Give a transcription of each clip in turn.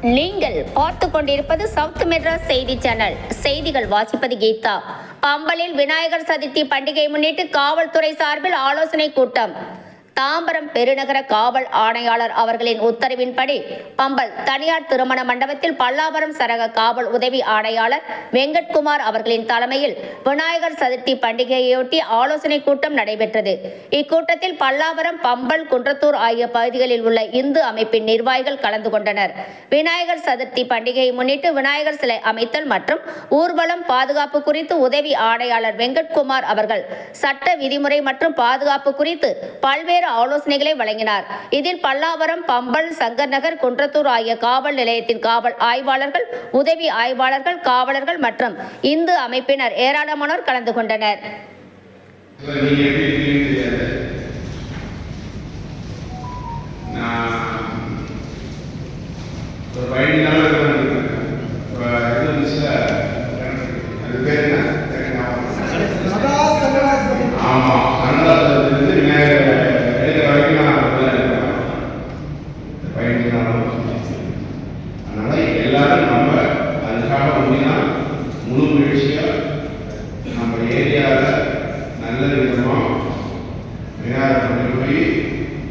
நீங்கள் பார்த்து கொண்டிருப்பது சவுத் மெட்ராஸ் செய்தி சேனல். செய்திகள் வாசிப்பது கீதா. பம்பலில் விநாயகர் சதுர்த்தி பண்டிகையை முன்னிட்டு காவல்துறை சார்பில் ஆலோசனை கூட்டம். தாம்பரம் பெருநகர காவல் ஆணையாளர் அவர்களின் உத்தரவின்படி பம்பல் தனியார் திருமண மண்டபத்தில் பல்லாவரம் சரக காவல் உதவி ஆணையாளர் வெங்கட்குமார் அவர்களின் தலைமையில் விநாயகர் சதுர்த்தி பண்டிகையையொட்டி ஆலோசனை கூட்டம் நடைபெற்றது. இக்கூட்டத்தில் பல்லாவரம், பம்பல், குன்றத்தூர் ஆகிய பகுதிகளில் உள்ள இந்து அமைப்பின் நிர்வாகிகள் கலந்து கொண்டனர். விநாயகர் சதுர்த்தி பண்டிகையை முன்னிட்டு விநாயகர் சிலை அமைத்தல் மற்றும் ஊர்வலம் பாதுகாப்பு குறித்து உதவி ஆணையாளர் வெங்கட்குமார் அவர்கள் சட்ட விதிமுறை மற்றும் பாதுகாப்பு குறித்து பல்வேறு ஆலோசனைகளை வழங்கினார். இதில் பல்லாவரம், பம்பல், சங்கர் நகர், குன்றத்தூர் ஆகிய காவல் நிலையத்தின் காவல் ஆய்வாளர்கள், உதவி ஆய்வாளர்கள், காவலர்கள் மற்றும் இந்து அமைப்பினர் ஏராளமானோர் கலந்து கொண்டனர். அதனால எல்லாரும் நம்ம அதுக்காக ஒன்றினா முழு முயற்சியாக நம்ம ஏரியாவில் நல்ல விதமாக விநாயகர் கொண்டு போய்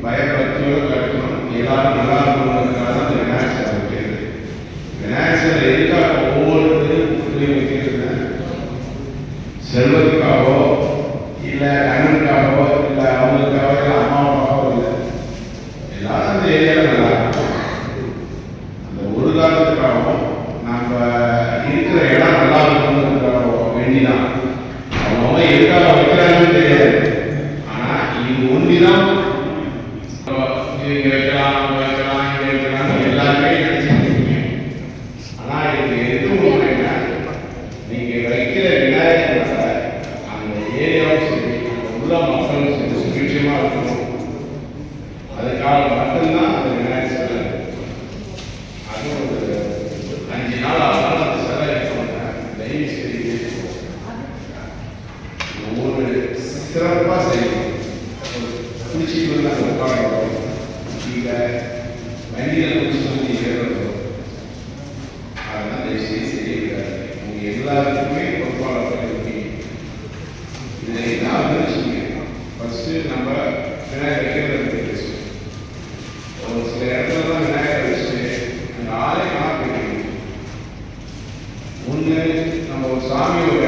பயபக்தியோடு கட்டணும். எல்லாரும் நல்லா இருக்கணுங்கிறதுக்காக தான் அந்த விநாயகர் சிலை வைக்கிறது. விநாயகர் சிலை எதுக்காக ஒவ்வொருத்தரும் வைக்கிறது? செல்வத்துக்காகவோ இல்லை கண்ணனுக்காகவோ இல்லை அவங்களுக்காகவோ இல்லை அம்மாவுக்காகவோ இல்லை. எல்லாரும் அந்த ஏரியாவில் நல்லா இருக்கும். அந்த ஒரு காலத்துக்காகவும் நம்ம இருக்கிற இடம் நல்லா இருக்கணுங்கிறதுக்காக வேண்டிதான் அவங்க எதுக்காக வைக்கிறாங்கன்னு தெரியாது. ஆனால் இது ஒன்றிதான் இங்கே வைக்கலாம், அங்கே வைக்கலாம், இங்கே வைக்கலாம் எல்லாருமே நினைச்சிருக்கீங்க. ஆனால் இதுக்கு எதுவும் என்ன, நீங்கள் வைக்கிற விநாயகர் அந்த ஏரியாவும் சரி, அந்த உள்ள மக்களும் சரி சுபிட்சமாக இருக்கணும். அதுக்காக மட்டும்தான் அந்த விநாயகர் சிலை. அது ஒரு 5 நாள் ஆனாலும் அந்த சிலை இருக்கணும். டெய்லி சரி ஒவ்வொரு சிறப்பாக செய்யணும். குளிச்சுட்டு வந்து அந்த உட்காரம் கீழே வண்டியில் குளிச்சுட்டு வந்து ஏறணும். அதெல்லாம் தயவுசெய்து செய்யக்கூடாது. உங்கள் எல்லாருக்குமே பொறுப்பாளர்கள் இருக்கீங்க. இதை என்ன ஆரம்பிச்சிங்க? ஃபஸ்ட்டு நம்ம விநாயகர் வைக்கிறது பேசுவோம். ஒரு சில இடத்துல தான் விநாயகர் வச்சுட்டு அந்த ஆலயம் காண போயிட்டு ஒன்று நம்ம ஒரு சாமியோட